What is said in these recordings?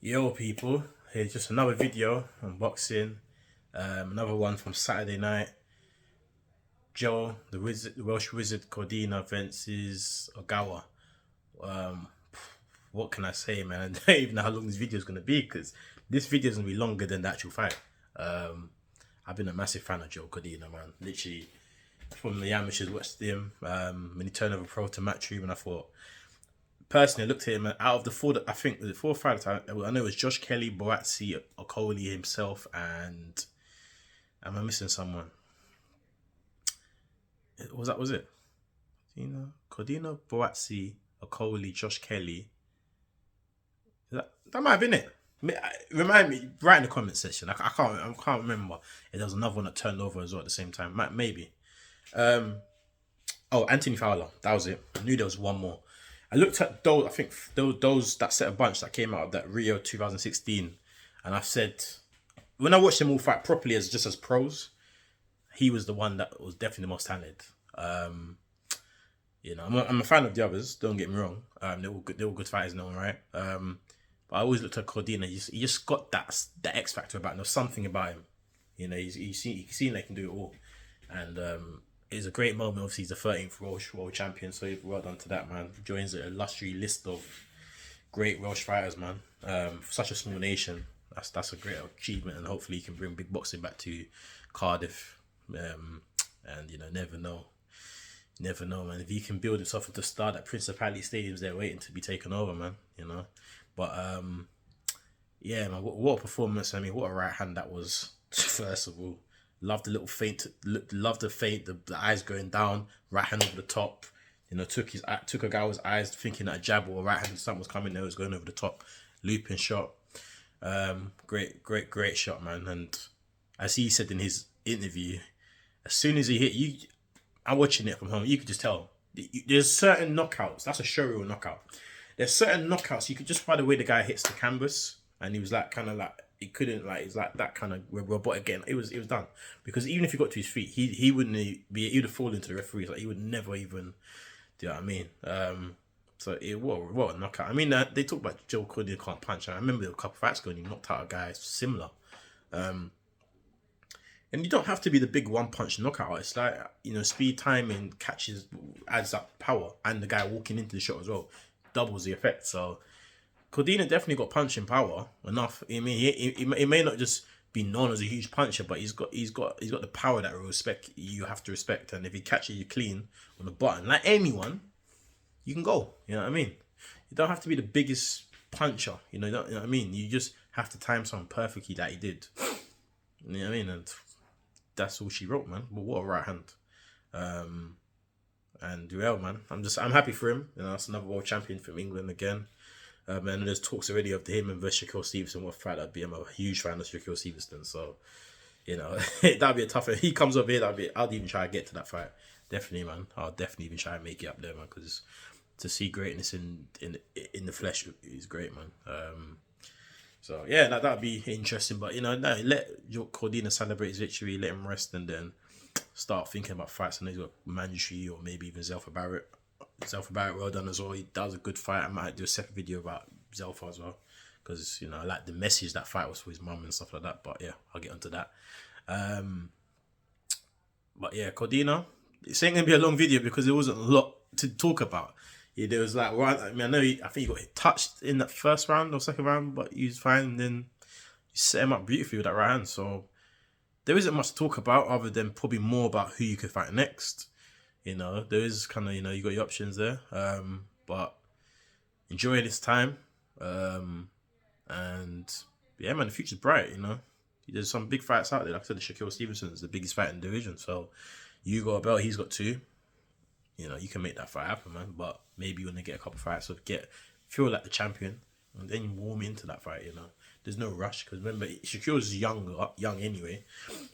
Yo, people, here's just another video unboxing. Another one from Saturday night. Joe, the Welsh Wizard Cordina versus Ogawa. Um, what can I say, man? I don't even know how long this video is gonna be because this video is gonna be longer than the actual fight. Um, I've been a massive fan of Joe Cordina, man. Literally from the amateurs, watched him when he turned over pro to Matchroom, and I thought personally, I looked at him out of the four. I think the 4 or 5 I know it was Josh Kelly, Boatsi, Okoli himself, and am I missing someone? Was it? Cordino, Boatsi, Okoli, Josh Kelly. That might have been it. Remind me, write in the comment section. I can't remember if there was another one that turned over as well at the same time. Maybe. Um, oh, Anthony Fowler. That was it. I knew there was one more. I looked at those. I think those that set a bunch that came out of that Rio 2016, and I said when I watched them all fight properly as just as pros, he was the one that was definitely the most talented. Um, I'm a fan of the others. Don't get me wrong. They were good. They were good fighters in their own right. But I always looked at Cordina. He just got that X factor about him. There's something about him. He's seen they can do it all, and it's a great moment. Obviously, he's the 13th world champion, so well done to that man. Joins a illustrious list of great Welsh fighters, man. For such a small nation, that's a great achievement, and hopefully, he can bring big boxing back to Cardiff. And never know, man. If he can build himself at the start at Principality Stadiums, they're waiting to be taken over, man. But yeah, man. What a performance! I mean, what a right hand that was. First of all, love the little feint. Love the feint. The eyes going down, right hand over the top. Took a guy's eyes, thinking that a jab or a right hand something was coming. There was going over the top, looping shot. Great shot, man. And as he said in his interview, as soon as he hit you, I'm watching it from home. You could just tell. There's certain knockouts. That's a showreel knockout. There's certain knockouts you could just by the way the guy hits the canvas, and he was like kind of like he couldn't like it's like that kind of robotic again. It was done because even if he got to his feet, he wouldn't be he'd have fallen to the referees. Like he would never even do you know what I mean. So what a knockout. I mean they talk about Joe Cordina can't punch. I remember a couple of fights ago and he knocked out a guy similar. And you don't have to be the big one punch knockout. It's like, speed, timing, catches, adds up power. And the guy walking into the shot as well doubles the effect. So, Cordina definitely got punching power enough. I mean, he may not just be known as a huge puncher, but he's got the power that you have to respect. And if he catches you clean on the button, like anyone, you can go. You know what I mean? You don't have to be the biggest puncher. You know what I mean? You just have to time something perfectly that he did. You know what I mean? And that's all she wrote, man. But what a right hand. And well, man, I'm happy for him. That's another world champion from England again. And there's talks already of him and versus Shakur Stevenson. What fight that'd be? I'm a huge fan of Shakur Stevenson, so that'd be a tough. If he comes up here, I'd even try to get to that fight. Definitely, man. I'll definitely even try and make it up there, man. Because to see greatness in the flesh is great, man. So yeah, that'd be interesting. But let Cordina celebrate his victory, let him rest, and then start thinking about fights. I know he's got Mandatory or maybe even Zelfa Barrett. Zelfa Barrett, well done as well. That was a good fight. I might do a separate video about Zelfa as well because I like the message that fight was for his mum and stuff like that. But yeah, I'll get onto that. But yeah, Cordina, it's ain't gonna be a long video because there wasn't a lot to talk about. Yeah, there was like one. I mean, I think he got touched in that first round or second round, but he was fine. And then you set him up beautifully with that right hand. So there isn't much to talk about other than probably more about who you could fight next. There is kind of you got your options there. But enjoy this time. And yeah, man, the future's bright. There's some big fights out there. Like I said, the Shakur Stevenson is the biggest fight in the division. So you got a belt, he's got two. You can make that fight happen, man. But maybe when they get a couple of fights, feel like the champion, and then you warm into that fight. There's no rush because remember Shakur's young anyway,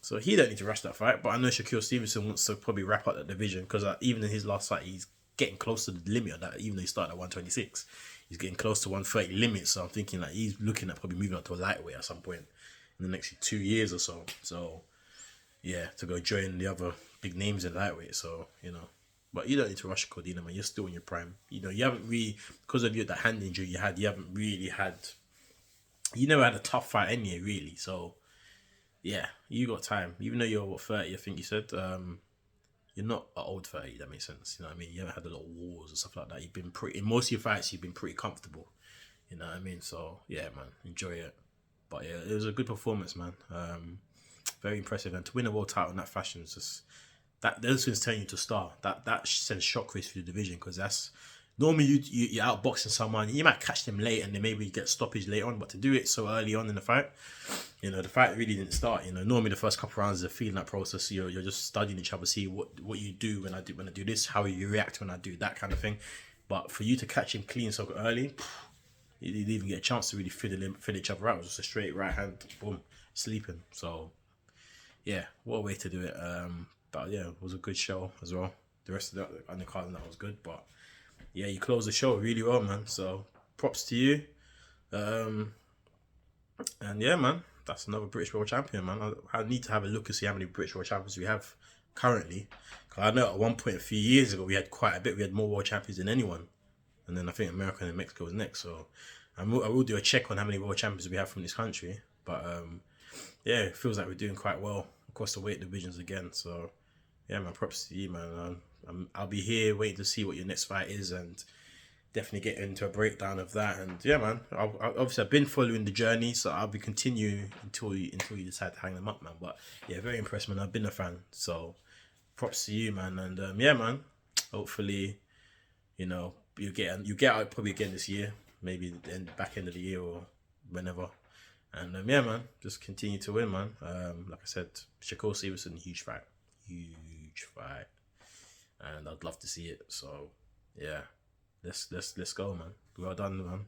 so he don't need to rush that fight. But I know Shakur Stevenson wants to probably wrap up that division because even in his last fight, he's getting close to the limit of that. Even though he started at 126, he's getting close to 130 limit. So I'm thinking like he's looking at probably moving up to a lightweight at some point in the next 2 years or so. So yeah, to go join the other big names in lightweight. So But you don't need to rush Cordina, man. You're still in your prime. You haven't really, because of that hand injury you haven't really had you never had a tough fight anyway, really. So yeah, you got time. Even though you're what 30, I think you said. You're not an old 30. That makes sense. You know what I mean? You haven't had a lot of wars and stuff like that. You've been pretty in most of your fights. You've been pretty comfortable. You know what I mean? So yeah, man, enjoy it. But yeah, it was a good performance, man. Very impressive, and to win a world title in that fashion is just that. Those things turn you to star. That sends shockwaves through the division because that's normally you're outboxing someone. You might catch them late and then maybe get stoppage later on, but to do it so early on in the fight, the fight really didn't start. Normally the first couple of rounds is a feeling that process. You're just studying each other, see what you do when I do this, how you react when I do that kind of thing. But for you to catch him clean so early, you didn't even get a chance to really fill each other out. It was just a straight right hand, boom, sleeping. So yeah, what a way to do it. But yeah, it was a good show as well. The rest of the undercard and that was good, but yeah, you closed the show really well, man. So props to you. Um, and yeah, man, that's another British World Champion, man. I need to have a look and see how many British World Champions we have currently. Cause I know at one point a few years ago we had quite a bit. We had more World Champions than anyone, and then I think America and Mexico was next. So I will do a check on how many World Champions we have from this country. But yeah, it feels like we're doing quite well across the weight divisions again. So yeah, man, props to you, man. I'll be here waiting to see what your next fight is and definitely get into a breakdown of that. And yeah, man, obviously I've been following the journey, so I'll be continuing until you decide to hang them up, man. But yeah, very impressed, man. I've been a fan, so props to you, man. And yeah, man, hopefully you get out probably again this year, maybe the back end of the year or whenever. And yeah, man, just continue to win, man. Like I said, Shakur Stevenson, huge fight, and I'd love to see it. So yeah, let's go, man. Well done, man.